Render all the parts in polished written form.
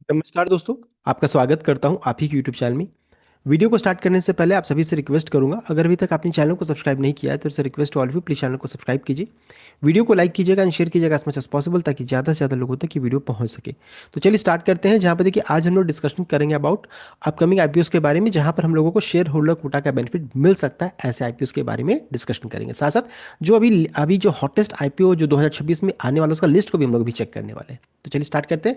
नमस्कार दोस्तों। आपका स्वागत करता हूं आप ही के यूट्यूब चैनल में। वीडियो को स्टार्ट करने से पहले आप सभी से रिक्वेस्ट करूंगा, अगर अभी तक आपने चैनल को सब्सक्राइब नहीं किया है तो इसे request to all of you, please channel को सब्सक्राइब कीजिए। वीडियो को लाइक कीजिएगा एंड शेयर कीजिएगा एज मच एज पॉसिबल, ताकि ज़्यादा से ज़्यादा लोगों तक ये वीडियो पहुंच सके। तो चलिए स्टार्ट करते हैं। जहाँ पर देखिए आज हम लोग डिस्कशन करेंगे अबाउट अपकमिंग आईपीओस के बारे में, जहाँ पर हम लोगों को शेयर होल्डर कोटा का बेनिफिट मिल सकता है। ऐसे आईपीओस के बारे में डिस्कशन करेंगे। साथ साथ जो अभी अभी जो हॉटेस्ट आईपीओ जो 2026 में आने वाला, उसका लिस्ट को भी हम लोग भी चेक करने वाले हैं। तो चलिए स्टार्ट करते हैं।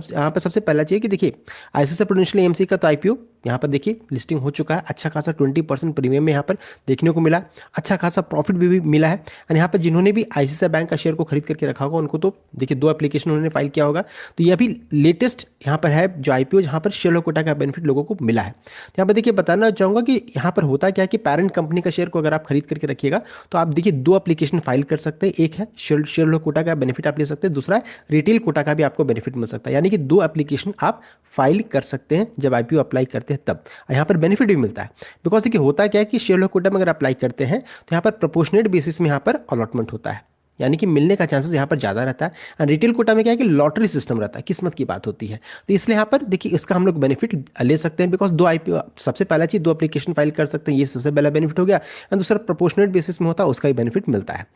यहाँ पर सबसे पहला चाहिए कि देखिए आईसीआईसीआई प्रूडेंशियल एएमसी का तो आईपीओ यहाँ पर देखिए लिस्टिंग हो चुका है। अच्छा खासा 20% प्रीमियम में यहाँ पर देखने को मिला। अच्छा खासा प्रॉफिट भी मिला है। और यहाँ पर जिन्होंने भी आईसीआईसीआई बैंक का शेयर को खरीद करके रखा होगा, उनको तो देखिए 2 एप्लीकेशन उन्होंने फाइल किया होगा। तो ये अभी लेटेस्ट यहाँ पर है जो आईपीओ, जहाँ पर शेयर कोटा का बेनिफिट लोगों को मिला है। तो यहाँ पर देखिए बताना चाहूँगा कि यहाँ पर होता क्या है कि पैरेंट कंपनी का शेयर को अगर आप खरीद करके रखिएगा तो आप देखिए 2 एप्लीकेशन फाइल कर सकते हैं। एक है शेयर कोटा का बेनिफिट आप ले सकते हैं, दूसरा है रिटेल कोटा का भी आपको बेनिफिट मिल सकता है। यानी कि 2 एप्लीकेशन आप फाइल कर सकते हैं जब आईपीओ अप्लाई करते हैं तब। यहाँ पर बेनिफिट भी मिलता है। बिकॉज देखिए होता क्या है कि शेयर कोटा में अगर अप्लाई करते हैं तो यहाँ पर प्रोपोर्शनेट बेसिस में यहाँ पर अलॉटमेंट होता है, यानी कि मिलने का चांसेस यहाँ पर ज़्यादा रहता है। और रिटेल कोटा में क्या है कि लॉटरी सिस्टम रहता है, किस्मत की बात होती है। तो इसलिए यहाँ पर देखिए इसका हम लोग बेनिफिट ले सकते हैं। बिकॉज 2 आईपीओ, सबसे पहला चीज़ 2 एप्लीकेशन फाइल कर सकते हैं, ये सबसे पहला बेनिफिट हो गया। और दूसरा प्रोपोर्शनेट बेसिस में होता है, उसका भी बेनिफिट मिलता है।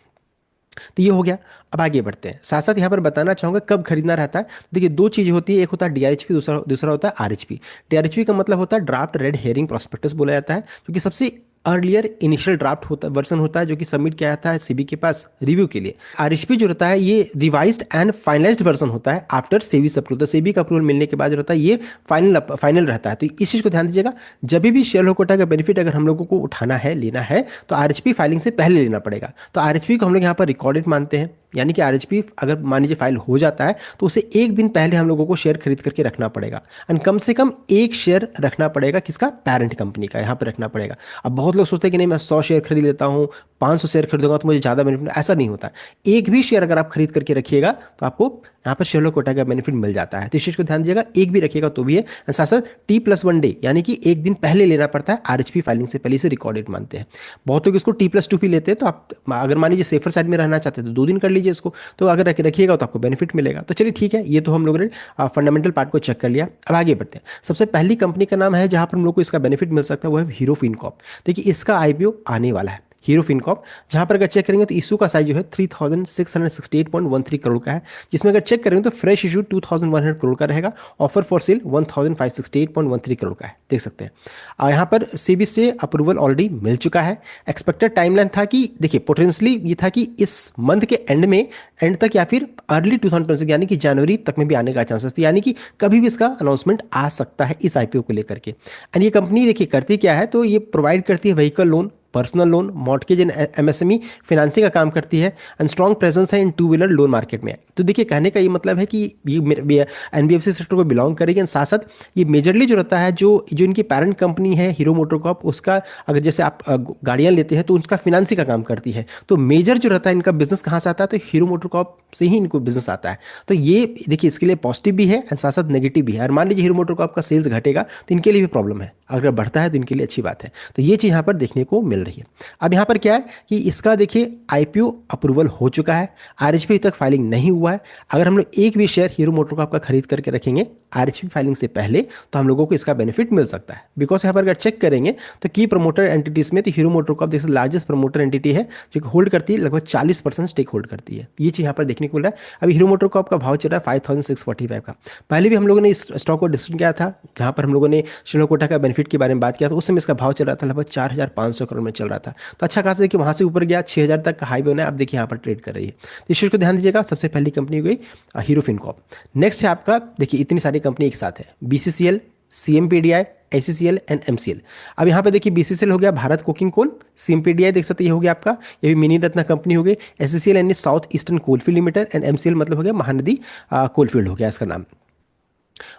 तो ये हो गया। अब आगे बढ़ते हैं। साथ साथ यहाँ पर बताना चाहूंगा कब खरीदना रहता है। देखिए 2 चीजें होती है, एक होता है डीआरएचपी, दूसरा दूसरा होता है आरएचपी। डीआरएचपी का मतलब होता है ड्राफ्ट रेड हेयरिंग प्रोस्पेक्टस बोला जाता है, क्योंकि सबसे अर्लियर इनिशियल ड्राफ्ट होता वर्जन होता है जो कि सबमिट किया जाता है सेबी के पास रिव्यू के लिए। आरएचपी जो रहता है ये रिवाइज्ड एंड फाइनलाइज्ड वर्जन होता है आफ्टर सेबी अप्रूवल। तो सेबी का अप्रूवल मिलने के बाद जो रहता है ये फाइनल रहता है। तो इस चीज को ध्यान दीजिएगा, जब भी शेयर कोटा का बेनिफिट अगर हम लोगों को उठाना है, लेना है, तो आरएचपी फाइलिंग से पहले लेना पड़ेगा। तो आरएचपी को हम लोग यहाँ पर रिकॉर्डेड मानते हैं। यानी कि आरएचपी अगर मान लीजिए फाइल हो जाता है तो उसे 1 दिन पहले हम लोगों को शेयर खरीद करके रखना पड़ेगा। एंड कम से कम 1 शेयर रखना पड़ेगा, किसका? पैरेंट कंपनी का यहाँ पर रखना पड़ेगा। अब बहुत लोग सोचते हैं कि नहीं मैं 100 शेयर खरीद लेता हूँ, 500 शेयर खरीदूंगा तो मुझे ज़्यादा बेनिफिट। ऐसा नहीं होता। एक भी शेयर अगर आप खरीद करके रखिएगा तो आपको यहाँ पर शेयर कोटा का बेनिफिट मिल जाता है। तो इस चीज को ध्यान दीजिएगा, एक भी रखिएगा तो भी है। साथ साथ T+1 डे, यानी कि 1 दिन पहले लेना पड़ता है। आरएचपी फाइलिंग से पहले से रिकॉर्डेड मानते हैं। बहुत लोग इसको T+2 भी लेते हैं। तो आप अगर मान लीजिए सेफर साइड में रहना चाहते हैं तो 2 दिन कर लीजिए इसको, तो अगर रखिएगा तो आपको बेनिफिट मिलेगा। तो चलिए ठीक है, ये तो हम लोगों ने फंडामेंटल पार्ट को चेक कर लिया। अब आगे बढ़ते हैं। सबसे पहली कंपनी का नाम है जहां पर हम लोग को इसका बेनिफिट मिल सकता है, वो है हीरो फिनकॉर्प। देखिए इसका आईपीओ आने वाला है, हीरो फिनकॉर्प। जहां पर अगर चेक करेंगे तो इशू का साइज जो है 3668.13 करोड़ का है, जिसमें अगर चेक करेंगे तो फ्रेश इशू 2100 करोड़ का रहेगा। ऑफर फॉर सेल 1568.13 करोड़ का है, देख सकते हैं। यहाँ पर सेबी से अप्रूवल ऑलरेडी मिल चुका है। एक्सपेक्टेड टाइमलाइन था कि देखिए पोटेंशियली ये था कि इस मंथ के एंड तक या फिर अर्ली 2026 यानी कि जनवरी तक में भी आने का चांसेस थी, यानी कि कभी भी इसका अनाउंसमेंट आ सकता है इस आईपीओ को लेकर के। एंड ये कंपनी देखिए करती क्या है, तो ये प्रोवाइड करती है vehicle loan, personal loan, mortgage and MSME financing का काम करती है। एंड स्ट्रॉन्ग प्रेजेंस है इन 2 व्हीलर लोन मार्केट में। तो देखिए कहने का ये मतलब है कि ये एनबीएफसी सेक्टर को बिलोंग करेगी। एंड साथ साथ ये मेजरली जो रहता है, जो इनकी पैरेंट कंपनी है हीरो मोटोकॉर्प, उसका अगर जैसे आप गाड़ियां लेते हैं तो उसका फिनेंसिंग का काम करती है। तो मेजर जो रहता है इनका बिजनेस कहाँ से आता है, तो हीरो मोटोकॉर्प से ही इनको बिजनेस आता है। तो ये देखिए इसके लिए पॉजिटिव भी है एंड साथ साथ नेगेटिव भी है। और मान लीजिए हीरो मोटोकॉर्प का सेल्स घटेगा तो इनके लिए भी प्रॉब्लम है, अगर बढ़ता है तो इनके लिए अच्छी बात है। तो ये चीज़ यहाँ पर देखने को मिल रही है। अब यहाँ पर क्या है कि इसका देखिए आईपीओ अप्रूवल हो चुका है, आरएचपी तक फाइलिंग नहीं हुआ है। अगर हम लोग एक भी शेयर हीरो मोटोकॉर्प का खरीद करके रखेंगे आरएचपी फाइलिंग से पहले तो हम लोगों को इसका बेनिफिट मिल सकता है। बिकॉज यहाँ पर अगर चेक करेंगे तो की प्रमोटर एंटिटीज में तो हीरो मोटोकॉर्प जैसे लार्जेस्ट प्रमोटर एंटिटी है, जो कि होल्ड करती है लगभग 40% स्टेक होल्ड करती है। ये चीज़ यहाँ पर देखने को मिल रहा है। अभी हीरो मोटोकॉर्प का भाव चल रहा है 5645 का। पहले भी हम लोगों ने इस स्टॉक को डिस्कस किया था, जहाँ पर हम लोगों ने शेयर कोटा का बेनिफिट के बारे में बात किया था। उस समय इसका भाव चल रहा था लगभग 4500 करोड़ में चल रहा था। तो अच्छा खासा देखिए वहाँ से ऊपर गया, 6000 तक का हाई बना है। आप देखिए यहाँ पर ट्रेड कर रही है। तो इस चीज़ को ध्यान दीजिएगा। सबसे पहली कंपनी हो गई हीरो फिनकॉर्प। नेक्स्ट है आपका, देखिए इतनी सारी कंपनी एक साथ है, बीसीसीएल, सीएमपीडीआई, एचसीसीएल एंड एमसीएल। अब यहाँ पे देखिए बीसीसीएल हो गया भारत कोकिंग कोल, सीएमपीडीआई देख सकते हैं ये हो गया आपका, ये भी मिनी रत्ना कंपनी हो गई। एचसीसीएल यानी south eastern coalfield limited and MCL मतलब हो गया महानदी कोलफील्ड हो गया इसका नाम।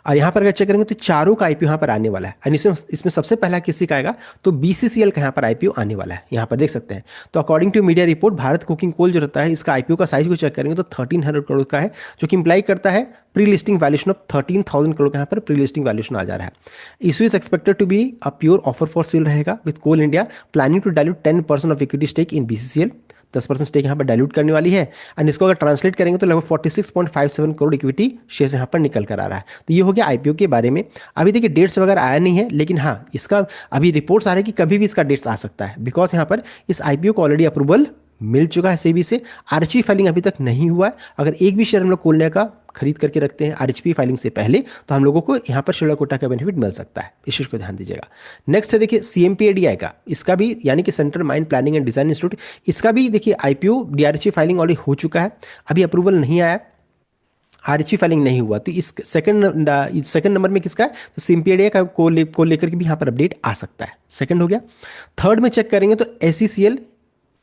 और यहाँ पर अगर चेक करेंगे तो चारों का आईपीओ यहाँ पर आने वाला है। और इसमें सबसे पहला किसी का आएगा तो बीसीसीएल का यहाँ पर आईपीओ आने वाला है, यहाँ पर देख सकते हैं। तो according to media report Bharat coking coal जो रहता है इसका आईपीओ का साइज को चेक करेंगे तो 1300 करोड़ का है, जो कि इंप्लाई करता है pre listing valuation of 13,000 crore का यहाँ पर प्री लिस्टिंग वैल्यूशन आ जा रहा है। Issue is expected to be a pure offer for sale रहेगा with Coal India planning to dilute 10% of equity stake in BCCL. 10% stake यहाँ पर डाइल्यूट करने वाली है। एंड इसको अगर ट्रांसलेट करेंगे तो लगभग 46.57 करोड़ इक्विटी शेयर यहाँ पर निकल कर आ रहा है। तो ये हो गया आईपीओ के बारे में। अभी देखिए डेट्स वगैरह आया नहीं है, लेकिन हाँ इसका अभी रिपोर्ट्स आ रहे हैं कि कभी भी इसका डेट्स आ सकता है, बिकॉज यहाँ पर इस आईपीओ को ऑलरेडी अप्रूवल मिल चुका है सेबी से। आरएचपी फाइलिंग अभी तक नहीं हुआ है। अगर एक भी शेयर हम लोग कोलनिया का खरीद करके रखते हैं आरएचपी फाइलिंग से पहले, तो हम लोगों को यहाँ पर शेयर कोटा का बेनिफिट मिल सकता है। इस चीज को ध्यान दीजिएगा। नेक्स्ट है देखिए सीएमपीएडीआई का, इसका भी यानी कि central mine planning and design institute, इसका भी देखिए आईपीओ डीआरएचपी फाइलिंग ऑलरेडी हो चुका है, अभी अप्रूवल नहीं आया, आरएचपी फाइलिंग नहीं हुआ। तो इस सेकंड नंबर में किसका है, तो सीएमपीएडीआई का को लेकर के भी यहाँ पर अपडेट आ सकता है। सेकंड हो गया। थर्ड में चेक करेंगे तो SECL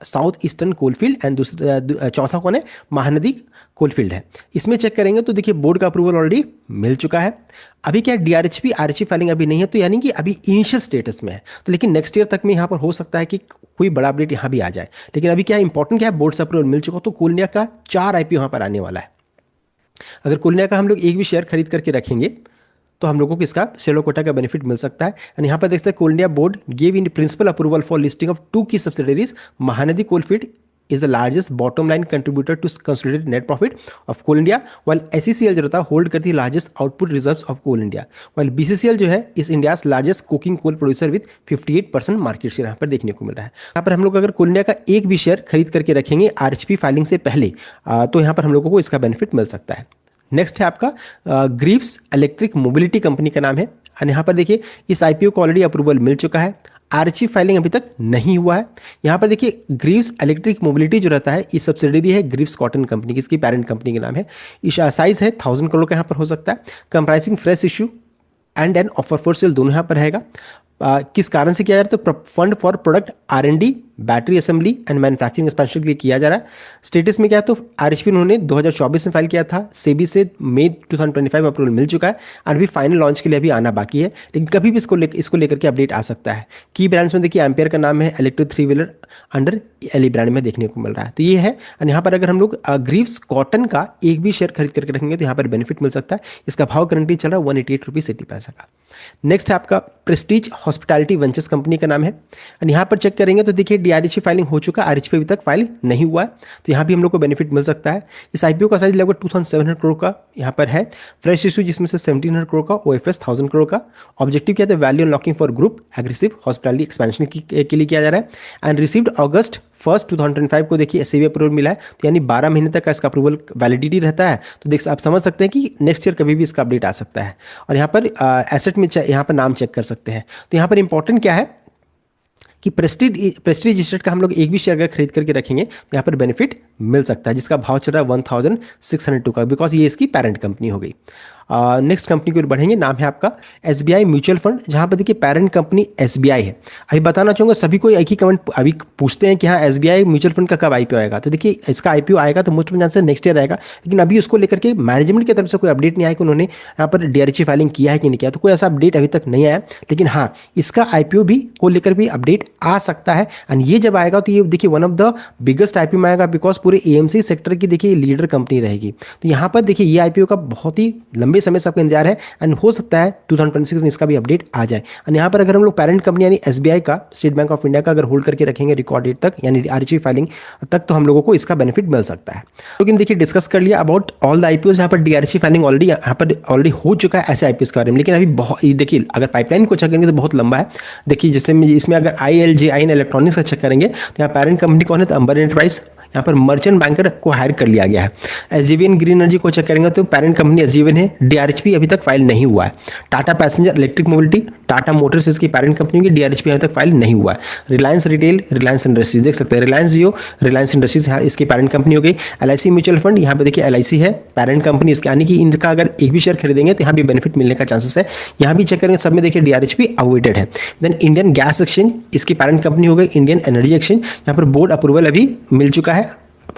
south eastern coalfield and दूसरा चौथा कौन है, महानदी कोलफील्ड है। इसमें चेक करेंगे तो देखिए बोर्ड का अप्रूवल ऑलरेडी मिल चुका है। अभी क्या डीआरएचपी आरएचपी फाइलिंग अभी नहीं है, तो यानी कि अभी इनिशियल स्टेटस में है। तो लेकिन नेक्स्ट ईयर तक में यहाँ पर हो सकता है कि कोई बड़ा अपडेट यहाँ भी आ जाए। लेकिन अभी क्या इंपॉर्टेंट क्या है, बोर्ड से अप्रूवल मिल चुका, तो कोलनिया का 4 आईपीओ यहाँ पर आने वाला है। अगर कोलनिया का हम लोग एक भी शेयर खरीद करके रखेंगे तो हम लोगों को इसका शेयर कोटा का बेनिफिट मिल सकता है। एंड यहाँ पर देखते हैं Coal India board give in principle approval for listing of 2 की subsidiaries. Mahanadi coalfield is the largest bottom line contributor to consolidated net profit of Coal India, while SECL जो रहता है होल्ड करती है largest output reserves of Coal India, while BCCL जो है इस India's largest coking coal producer with 58% market share यहाँ पर देखने को मिल रहा है। यहाँ पर हम लोग अगर कोल इंडिया का एक भी शेयर खरीद करके रखेंगे आरएचपी फाइलिंग से पहले, तो यहाँ पर हम लोगों को इसका बेनिफिट मिल सकता है। नेक्स्ट है आपका ग्रीव्स इलेक्ट्रिक मोबिलिटी कंपनी का नाम है। और यहाँ पर देखिए इस आईपीओ को ऑलरेडी अप्रूवल मिल चुका है, आरएचपी फाइलिंग अभी तक नहीं हुआ है। यहाँ पर देखिए ग्रीव्स इलेक्ट्रिक मोबिलिटी जो रहता है ये सब्सिडरी है ग्रीव्स कॉटन कंपनी की, इसकी पेरेंट कंपनी के नाम है। साइज है 1000 करोड़ का यहाँ पर हो सकता है। Comprising fresh issue and an offer for sale दोनों यहाँ पर रहेगा। किस कारण से किया जा रहा है, तो fund for product R and D battery assembly and manufacturing expansion के लिए किया जा रहा है। स्टेटस में क्या है, तो आरएचपी उन्होंने 2024 में फाइल किया था, सेबी से मई 2025 में अप्रूवल मिल चुका है और अभी फाइनल लॉन्च के लिए अभी आना बाकी है, लेकिन कभी भी इसको लेकर के अपडेट आ सकता है। की ब्रांड्स में देखिए एम्पेयर का नाम है, इलेक्ट्रिक 3 व्हीलर अंडर एलई ब्रांड में देखने को मिल रहा है। तो ये है। और यहाँ पर अगर हम लोग ग्रीव्स कॉटन का एक भी शेयर खरीद करके रखेंगे तो यहाँ पर बेनिफिट मिल सकता है। इसका भाव करंटली चल रहा है 188 रुपये पैसा का। नेक्स्ट है आपका प्रेस्टीज हॉस्पिटैलिटी वेंचर्स कंपनी का नाम है। और यहाँ पर चेक करेंगे तो देखिए डीआरएचपी फाइलिंग हो चुका है, आरएचपी अभी तक फाइल नहीं हुआ है, तो यहाँ भी हम लोग को बेनिफिट मिल सकता है। इस आईपीओ का साइज लगभग 2700 करोड़ का यहाँ पर है। फ्रेश इशू जिसमें से 1700 करोड़ का, ओएफएस 1000 करोड़ का। ऑब्जेक्टिव क्या है, value unlocking for group aggressive hospitality expansion के लिए किया जा रहा है। एंड रिसीव्ड अगस्त 1 2025 को देखिए सेबी अप्रूवल मिला है, तो यानी 12 महीने तक का इसका अप्रूवल वैलिडिटी रहता है। तो देख आप समझ सकते हैं कि नेक्स्ट ईयर कभी भी इसका अपडेट आ सकता है। और यहाँ पर एसेट में यहाँ पर नाम चेक कर सकते हैं। तो यहाँ पर इंपॉर्टेंट क्या है कि प्रेस्टीज एसेट का हम लोग एक भी शेयर अगर खरीद करके रखेंगे तो यहाँ पर बेनिफिट मिल सकता है, जिसका भाव चल रहा है 1602 का, बिकॉज ये इसकी पेरेंट कंपनी हो गई। नेक्स्ट कंपनी की ओर बढ़ेंगे, नाम है आपका एसबीआई म्यूचुअल फंड, जहां पर देखिए पेरेंट कंपनी एसबीआई है। अभी बताना चाहूंगा सभी को एक ही कमेंट अभी पूछते हैं कि हाँ एसबीआई म्यूचुअल फंड का कब आईपीओ आएगा, तो देखिए इसका आईपीओ आएगा तो most of chances next year आएगा, लेकिन अभी उसको लेकर के मैनेजमेंट की तरफ से कोई अपडेट नहीं आया कि उन्होंने यहाँ पर डीआरएचपी फाइलिंग किया है कि नहीं किया, तो कोई ऐसा अपडेट अभी तक नहीं आया। लेकिन हाँ इसका आईपीओ भी को लेकर भी अपडेट आ सकता है। एंड ये जब आएगा तो ये देखिए one of the biggest IPO में आएगा, बिकॉज पूरे एएमसी सेक्टर की देखिए लीडर कंपनी रहेगी। तो यहाँ पर देखिए ये आईपीओ का बहुत ही लंबे समय से आपका इंतजार है एंड हो सकता है 2026 में इसका भी अपडेट आ जाए। और यहाँ पर अगर हम लोग पेरेंट कंपनी यानी एसबीआई का, स्टेट बैंक ऑफ इंडिया का अगर होल्ड करके रखेंगे रिकॉर्ड डेट तक यानी आरएचपी फाइलिंग तक, तो हम लोगों को इसका बेनिफिट मिल सकता है। लेकिन देखिए डिस्कस कर लिया अबाउट ऑल द आईपीओज, यहाँ पर डीआरएचपी फाइलिंग ऑलरेडी हो चुका है ऐसे आईपीओज के बारे में। लेकिन अभी बहुत देखिए अगर पाइपलाइन को चेक करेंगे तो बहुत लंबा है। देखिए जैसे इसमें अगर आईएलजे आइन इलेक्ट्रॉनिक्स का चेक करेंगे तो यहाँ पेरेंट कंपनी कौन है, तो अंबर एंटरप्राइज, यहाँ पर मर्चेंट बैंकर को हायर कर लिया गया है। एसजीवीएन ग्रीन एनर्जी को चेक करेंगे तो पेरेंट कंपनी एसजीवीएन है, डीआरएचपी अभी तक फाइल नहीं हुआ है। Tata passenger electric mobility, Tata Motors इसकी पेरेंट कंपनी की, डीआरएचपी अभी तक फाइल नहीं हुआ है। रिलायंस रिटेल, रिलायंस इंडस्ट्रीज देख सकते हैं, रिलायंस जियो, रिलायंस इंडस्ट्रीज यहाँ इसकी पेरेंट कंपनी हो गई। एलआईसी म्यूचुअल फंड, यहाँ पे देखिए एलआईसी है पेरेंट कंपनी इसकी, यानी कि इनका अगर एक भी शेयर खरीदेंगे तो यहाँ भी बेनिफिट मिलने का चांसेस है। यहाँ भी चेक करेंगे सब में देखिए डीआरएचपी अवॉइडेड है। देन इंडियन गैस एक्सचेंज इसकी पेरेंट कंपनी हो गई, इंडियन एनर्जी एक्सचेंज, यहाँ पर बोर्ड अप्रूवल अभी मिल चुका है,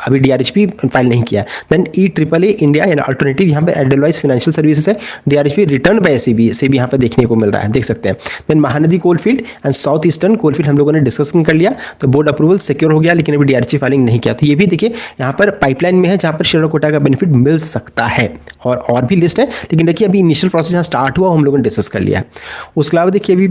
अभी डीआरएचपी फाइल नहीं किया है। Then EAAA India and alternative, यहाँ पे एडेलवाइस फाइनेंशियल सर्विसेज है, डीआरएचपी रिटर्न बाय SEBI से भी यहाँ पे देखने को मिल रहा है, देख सकते हैं। Then Mahanadi coalfield and south eastern coalfield हम लोगों ने डिस्कशन कर लिया, तो बोर्ड अप्रूवल सिक्योर हो गया, लेकिन अभी डीआरएचपी फाइलिंग नहीं किया। तो ये भी देखिए यहाँ पर पाइपलाइन में है, जहाँ पर शेयर कोटा का बेनिफिट मिल सकता है, और भी लिस्ट है, लेकिन देखिए अभी इनिशियल प्रोसेस यहाँ स्टार्ट हुआ, हम लोगों ने डिस्कस कर लिया है। उसके अलावा देखिए अभी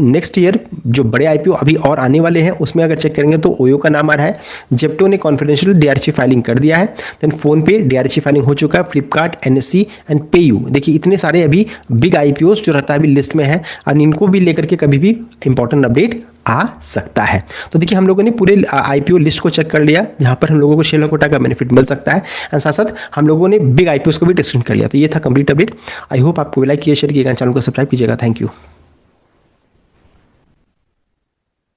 नेक्स्ट ईयर जो बड़े IPO अभी और आने वाले हैं, उसमें अगर चेक करेंगे तो ओयो का नाम आ रहा है, जेप्टो ने कॉन्फिडेंशियल डीआरएचपी फाइलिंग कर दिया है, देन फोन पे डीआरएचपी फाइलिंग हो चुका है, फ्लिपकार्ट, NSE एंड पेयू। देखिए इतने सारे अभी बिग IPOs जो रहता है अभी लिस्ट में है, और इनको भी लेकर के कभी भी इंपॉर्टेंट अपडेट आ सकता है। तो देखिए हम लोगों ने पूरे IPO लिस्ट को चेक कर लिया, जहां पर हम लोगों को शेयर कोटा का बेनिफिट मिल सकता है, एंड साथ साथ हम लोगों ने बिग IPOs को भी डिस्कस कर लिया। तो ये था कंप्लीट अपडेट। आई होप आपको लाइक किया, शेयर किएगा, चैनल को सब्सक्राइब कीजिएगा। Thank you.